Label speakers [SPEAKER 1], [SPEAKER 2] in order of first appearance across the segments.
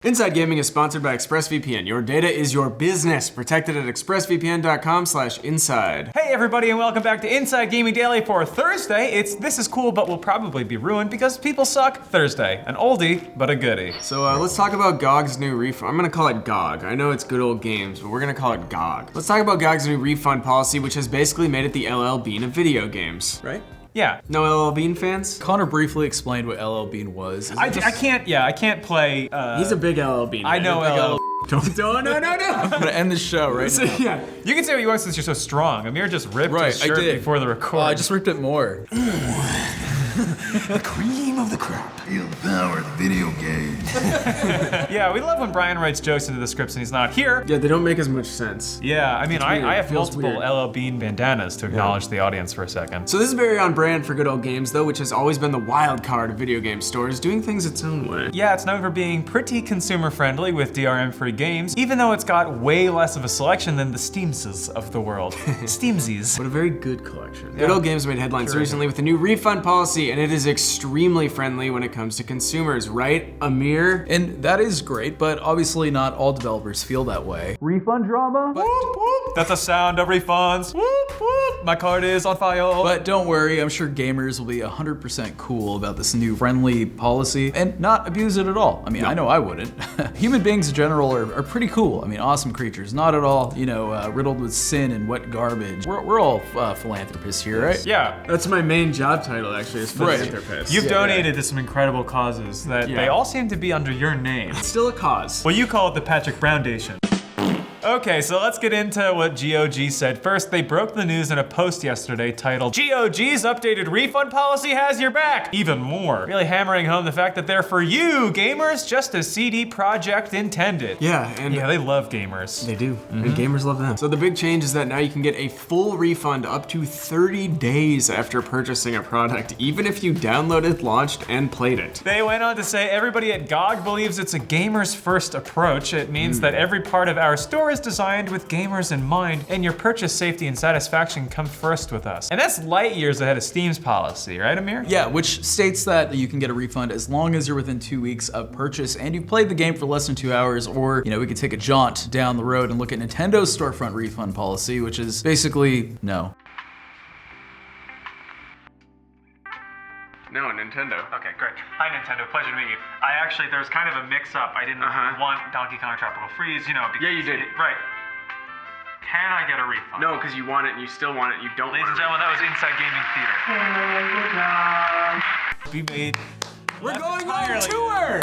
[SPEAKER 1] Inside Gaming is sponsored by ExpressVPN. Your data is your business. Protected at expressvpn.com/inside.
[SPEAKER 2] Hey everybody, and welcome back to Inside Gaming Daily for Thursday. This is cool, but will probably be ruined because people suck. Thursday, an oldie, but a goodie.
[SPEAKER 1] So let's talk about GOG's new refund. I'm gonna call it GOG. I know it's good old games, but we're gonna call it GOG. Let's talk about GOG's new refund policy, which has basically made it the LL Bean of video games, right?
[SPEAKER 2] Yeah.
[SPEAKER 1] No LL Bean fans?
[SPEAKER 3] Connor briefly explained what LL Bean was.
[SPEAKER 2] I can't play.
[SPEAKER 1] He's a big LL Bean fan.
[SPEAKER 2] I know LL.
[SPEAKER 1] No.
[SPEAKER 3] I'm gonna end this show right now.
[SPEAKER 1] Yeah.
[SPEAKER 2] You can say what you want since you're so strong. Amir just ripped his
[SPEAKER 3] I
[SPEAKER 2] shirt
[SPEAKER 3] did.
[SPEAKER 2] before the record.
[SPEAKER 3] I just ripped it more.
[SPEAKER 1] The cream of the crop.
[SPEAKER 4] Feel the power of the video game.
[SPEAKER 2] Yeah, we love when Brian writes jokes into the scripts and he's not here.
[SPEAKER 1] Yeah, they don't make as much sense.
[SPEAKER 2] Yeah, I mean,
[SPEAKER 1] weird.
[SPEAKER 2] I have
[SPEAKER 1] Feels
[SPEAKER 2] multiple
[SPEAKER 1] weird.
[SPEAKER 2] LL Bean bandanas to acknowledge the audience for a second.
[SPEAKER 1] So this is very on brand for good old games, though, which has always been the wild card of video game stores, doing things its own way.
[SPEAKER 2] Yeah, it's known for being pretty consumer friendly with DRM-free games, even though it's got way less of a selection than the Steamses of the world. Steamsies.
[SPEAKER 1] But a very good collection.
[SPEAKER 2] Yeah.
[SPEAKER 1] Good old games made headlines recently with a new refund policy, and it is extremely friendly when it comes to consumers, right, Amir?
[SPEAKER 3] And that is great, but obviously not all developers feel that way. Refund drama?
[SPEAKER 2] Whoop, whoop. That's the sound of refunds. Whoop, whoop. My card is on file.
[SPEAKER 3] But don't worry, I'm sure gamers will be 100% cool about this new friendly policy and not abuse it at all. I mean, I know I wouldn't. Human beings in general are pretty cool. I mean, awesome creatures. Not at all, riddled with sin and wet garbage. We're all philanthropists here, right?
[SPEAKER 2] Yeah.
[SPEAKER 1] That's my main job title, actually, is
[SPEAKER 3] Right.
[SPEAKER 1] philanthropist.
[SPEAKER 2] You've donated to some incredible causes that
[SPEAKER 1] Yeah.
[SPEAKER 2] they all seem to be under your name.
[SPEAKER 1] Still a cause.
[SPEAKER 2] Well, you call it the Patrick Brownation. Okay, so let's get into what GOG said. First, they broke the news in a post yesterday titled, GOG's updated refund policy has your back. Even more. Really hammering home the fact that they're for you, gamers, just as CD Projekt intended.
[SPEAKER 1] Yeah, and
[SPEAKER 2] Yeah, they love gamers.
[SPEAKER 1] they do, and gamers love them. So the big change is that now you can get a full refund up to 30 days after purchasing a product, even if you downloaded, launched, and played it.
[SPEAKER 2] They went on to say everybody at GOG believes it's a gamer's first approach. It means that every part of our store is designed with gamers in mind, and your purchase safety and satisfaction come first with us. And that's light years ahead of Steam's policy, right, Amir?
[SPEAKER 3] Yeah, which states that you can get a refund as long as you're within 2 weeks of purchase and you've played the game for less than 2 hours, or, we could take a jaunt down the road and look at Nintendo's storefront refund policy, which is basically no.
[SPEAKER 1] No, Nintendo.
[SPEAKER 2] Okay, great. Hi, Nintendo. Pleasure to meet you. There was kind of a mix-up. I didn't want Donkey Kong Tropical Freeze, because...
[SPEAKER 1] Yeah, you did.
[SPEAKER 2] Right. Can I get a refund?
[SPEAKER 1] No, because you want it and you still want it, you don't
[SPEAKER 2] Ladies and gentlemen, that was Inside Gaming Theater. We made...
[SPEAKER 1] We're going
[SPEAKER 2] entirely.
[SPEAKER 1] on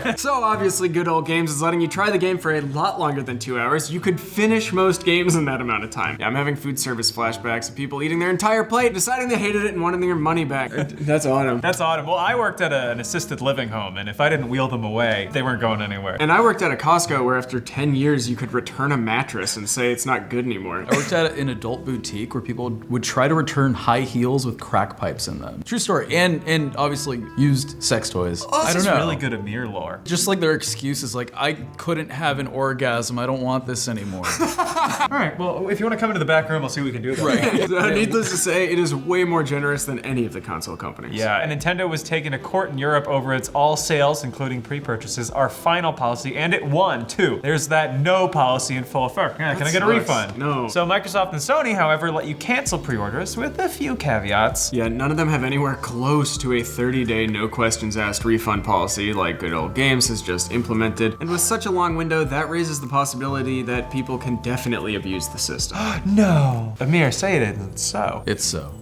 [SPEAKER 1] tour! So obviously Good Old Games is letting you try the game for a lot longer than 2 hours. You could finish most games in that amount of time. Yeah, I'm having food service flashbacks of people eating their entire plate, deciding they hated it and wanting their money back. That's autumn.
[SPEAKER 2] That's autumn. Well, I worked at an assisted living home, and if I didn't wheel them away, they weren't going anywhere.
[SPEAKER 1] And I worked at a Costco where after 10 years you could return a mattress and say it's not good anymore.
[SPEAKER 3] I worked at an adult boutique where people would try to return high heels with crack pipes in them. True story. And obviously used sex toys. I don't know.
[SPEAKER 2] Really good Amir lore.
[SPEAKER 3] Just like their excuses, like, I couldn't have an orgasm, I don't want this anymore.
[SPEAKER 2] All right, well, if you want to come into the back room, I'll see what we can do about it.
[SPEAKER 1] Needless to say, it is way more generous than any of the console companies.
[SPEAKER 2] Yeah, and Nintendo was taken to court in Europe over its all sales, including pre-purchases, our final policy, and it won, too. There's that no policy in full effect. Yeah, can I get a refund?
[SPEAKER 1] No.
[SPEAKER 2] So Microsoft and Sony, however, let you cancel pre-orders with a few caveats.
[SPEAKER 1] Yeah, none of them have anywhere close to a 30-day no questions asked refund policy like Good Old Games has just implemented. And with such a long window, that raises the possibility that people can definitely abuse the system.
[SPEAKER 2] No. Amir, say it isn't so.
[SPEAKER 3] It's so.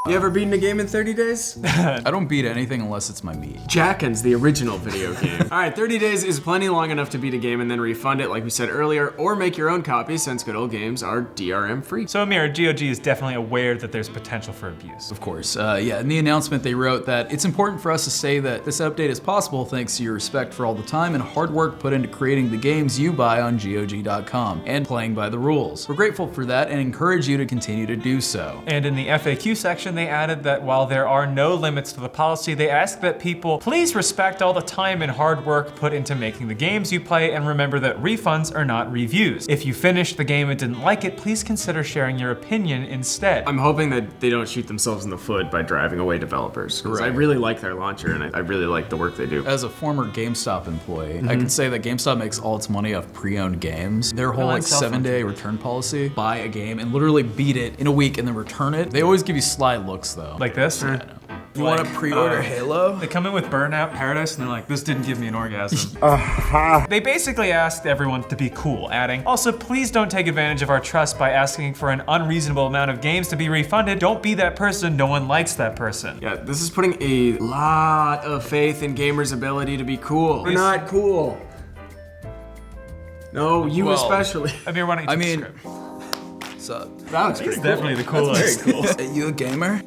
[SPEAKER 1] You ever beaten a game in 30 days?
[SPEAKER 3] I don't beat anything unless it's my meat.
[SPEAKER 1] Jackin's the original video game. All right, 30 days is plenty long enough to beat a game and then refund it like we said earlier, or make your own copy since Good Old Games are DRM free.
[SPEAKER 2] So Amir, GOG is definitely aware that there's potential for abuse.
[SPEAKER 3] Of course, yeah, in the announcement they wrote that it's important for us to say that this update is possible thanks to your respect for all the time and hard work put into creating the games you buy on GOG.com and playing by the rules. We're grateful for that and encourage you to continue to do so.
[SPEAKER 2] And in the FAQ section, and they added that while there are no limits to the policy, they ask that people please respect all the time and hard work put into making the games you play, and remember that refunds are not reviews. If you finished the game and didn't like it, please consider sharing your opinion instead.
[SPEAKER 1] I'm hoping that they don't shoot themselves in the foot by driving away developers, because I really like their launcher and I really like the work they do.
[SPEAKER 3] As a former GameStop employee, I can say that GameStop makes all its money off pre-owned games. Their whole like 7-day return policy, buy a game and literally beat it in a week and then return it. They always give you sly looks though.
[SPEAKER 2] Like this?
[SPEAKER 3] Yeah, I know. You want to pre-order Halo?
[SPEAKER 2] They come in with Burnout Paradise and they're like, this didn't give me an orgasm. They basically asked everyone to be cool, adding, also please don't take advantage of our trust by asking for an unreasonable amount of games to be refunded. Don't be that person, no one likes that person.
[SPEAKER 1] Yeah, this is putting a lot of faith in gamers' ability to be cool. We're not cool. No, you especially.
[SPEAKER 2] Amir, why don't you take the script?
[SPEAKER 3] What's up?
[SPEAKER 1] That looks pretty cool.
[SPEAKER 2] Definitely the coolest.
[SPEAKER 1] Very cool.
[SPEAKER 3] Are you a gamer?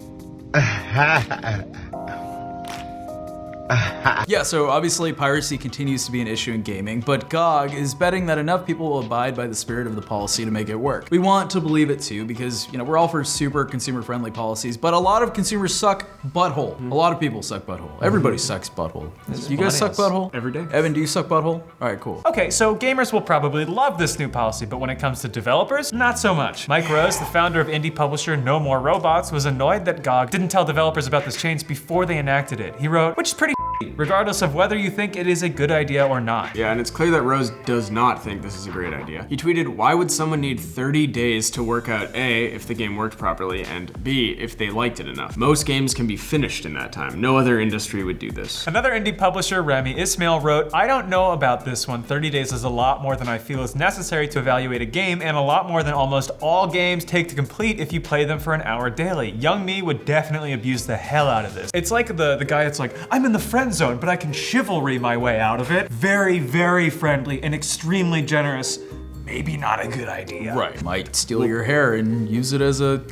[SPEAKER 3] Yeah, so obviously piracy continues to be an issue in gaming, but GOG is betting that enough people will abide by the spirit of the policy to make it work. We want to believe it too, because we're all for super consumer-friendly policies, but a lot of consumers suck butthole. A lot of people suck butthole. Everybody sucks butthole. You guys suck butthole?
[SPEAKER 1] Every day.
[SPEAKER 3] Evan, do you suck butthole? All right, cool.
[SPEAKER 2] Okay, so gamers will probably love this new policy, but when it comes to developers, not so much. Mike Rose, the founder of indie publisher No More Robots, was annoyed that GOG didn't tell developers about this change before they enacted it. He wrote, which is pretty regardless of whether you think it is a good idea or not.
[SPEAKER 1] Yeah, and it's clear that Rose does not think this is a great idea. He tweeted, why would someone need 30 days to work out A, if the game worked properly, and B, if they liked it enough? Most games can be finished in that time. No other industry would do this.
[SPEAKER 2] Another indie publisher, Rami Ismail, wrote, I don't know about this one. 30 days is a lot more than I feel is necessary to evaluate a game, and a lot more than almost all games take to complete if you play them for an hour daily. Young me would definitely abuse the hell out of this. It's like the guy that's like, I'm in the friend zone, but I can chivalry my way out of it. Very, very friendly and extremely generous. Maybe not a good idea.
[SPEAKER 3] Right. Might steal your hair and use it as a...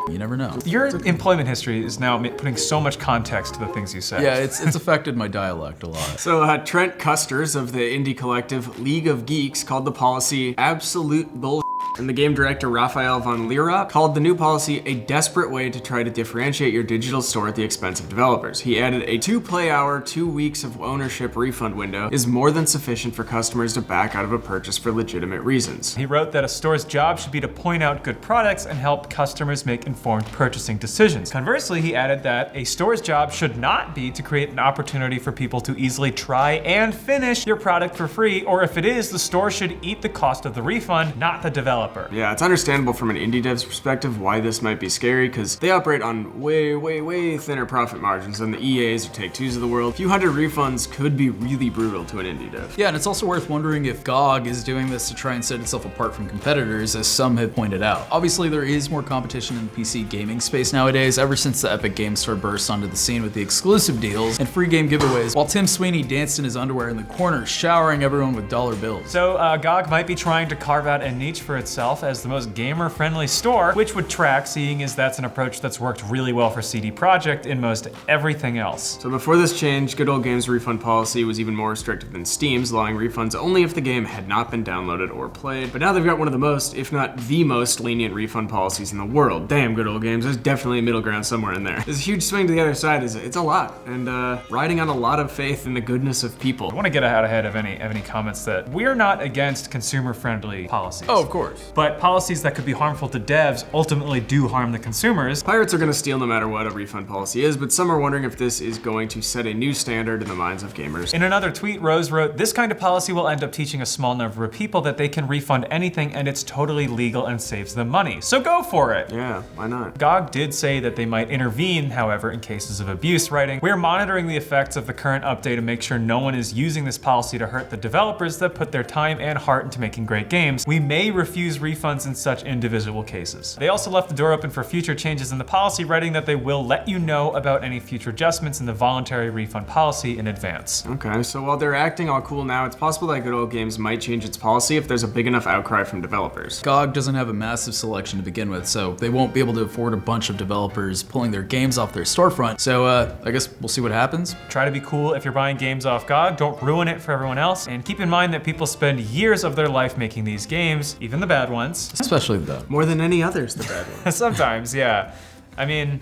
[SPEAKER 3] You never know.
[SPEAKER 2] Your employment history is now putting so much context to the things you say.
[SPEAKER 3] Yeah, it's affected my dialect a lot.
[SPEAKER 1] So Trent Custers of the indie collective League of Geeks called the policy absolute bullshit. And the game director Raphael von Lira called the new policy a desperate way to try to differentiate your digital store at the expense of developers. He added a 2 play hour, 2 weeks of ownership refund window is more than sufficient for customers to back out of a purchase for legitimate reasons.
[SPEAKER 2] He wrote that a store's job should be to point out good products and help customers make informed purchasing decisions. Conversely, he added that a store's job should not be to create an opportunity for people to easily try and finish your product for free, or if it is, the store should eat the cost of the refund, not the developer.
[SPEAKER 1] Yeah, it's understandable from an indie dev's perspective why this might be scary, because they operate on way thinner profit margins than the EAs or Take-Twos of the world. A few hundred refunds could be really brutal to an indie dev.
[SPEAKER 3] Yeah, and it's also worth wondering if GOG is doing this to try and set itself apart from competitors, as some have pointed out. Obviously, there is more competition in the PC gaming space nowadays, ever since the Epic Game Store burst onto the scene with the exclusive deals and free game giveaways, while Tim Sweeney danced in his underwear in the corner, showering everyone with dollar bills.
[SPEAKER 2] So GOG might be trying to carve out a niche for itself as the most gamer-friendly store, which would track, seeing as that's an approach that's worked really well for CD Projekt in most everything else.
[SPEAKER 1] So before this change, Good Old Games refund policy was even more restrictive than Steam's, allowing refunds only if the game had not been downloaded or played. But now they've got one of the most, if not the most, lenient refund policies in the world. Damn, Good Old Games, there's definitely a middle ground somewhere in there. This huge swing to the other side it's a lot, and riding on a lot of faith in the goodness of people.
[SPEAKER 2] I want to get out ahead of any comments that we're not against consumer-friendly policies.
[SPEAKER 3] Oh, of course.
[SPEAKER 2] But policies that could be harmful to devs ultimately do harm the consumers.
[SPEAKER 1] Pirates are gonna steal no matter what a refund policy is, but some are wondering if this is going to set a new standard in the minds of gamers.
[SPEAKER 2] In another tweet, Rose wrote, this kind of policy will end up teaching a small number of people that they can refund anything and it's totally legal and saves them money. So go for it.
[SPEAKER 1] Yeah, why not?
[SPEAKER 2] GOG did say that they might intervene, however, in cases of abuse, writing, we're monitoring the effects of the current update to make sure no one is using this policy to hurt the developers that put their time and heart into making great games. We may refuse refunds in such individual cases. They also left the door open for future changes in the policy, writing that they will let you know about any future adjustments in the voluntary refund policy in advance.
[SPEAKER 1] Okay, so while they're acting all cool now, it's possible that Good Old Games might change its policy if there's a big enough outcry from developers.
[SPEAKER 3] GOG doesn't have a massive selection to begin with, so they won't be able to afford a bunch of developers pulling their games off their storefront. So I guess we'll see what happens.
[SPEAKER 2] Try to be cool if you're buying games off GOG, don't ruin it for everyone else, and keep in mind that people spend years of their life making these games, even the bad ones.
[SPEAKER 3] Especially the
[SPEAKER 1] More than any others, the bad ones.
[SPEAKER 2] Sometimes, yeah. I mean,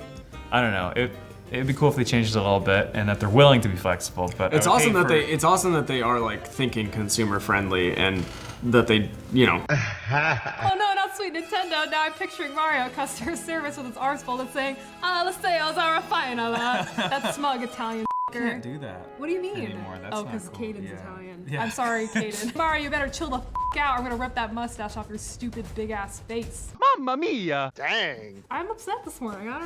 [SPEAKER 2] I don't know. It'd be cool if they changed it a little bit and that they're willing to be flexible. But
[SPEAKER 1] It's awesome that they are like thinking consumer friendly and that they, you know.
[SPEAKER 5] Oh no, not sweet Nintendo. Now I'm picturing Mario customer service with its arms folded saying, "Ah, the sales are fine." That smug Italian.
[SPEAKER 2] can't do that.
[SPEAKER 5] What do you mean?
[SPEAKER 2] Anymore. That's
[SPEAKER 5] oh,
[SPEAKER 2] not
[SPEAKER 5] because
[SPEAKER 2] cool.
[SPEAKER 5] Caden's
[SPEAKER 2] Yeah.
[SPEAKER 5] Italian.
[SPEAKER 2] Yeah.
[SPEAKER 5] I'm sorry, Caden. Mario, you better chill the out. I'm gonna rip that mustache off your stupid big ass face.
[SPEAKER 6] Mamma mia! Dang.
[SPEAKER 5] I'm upset this morning. I don't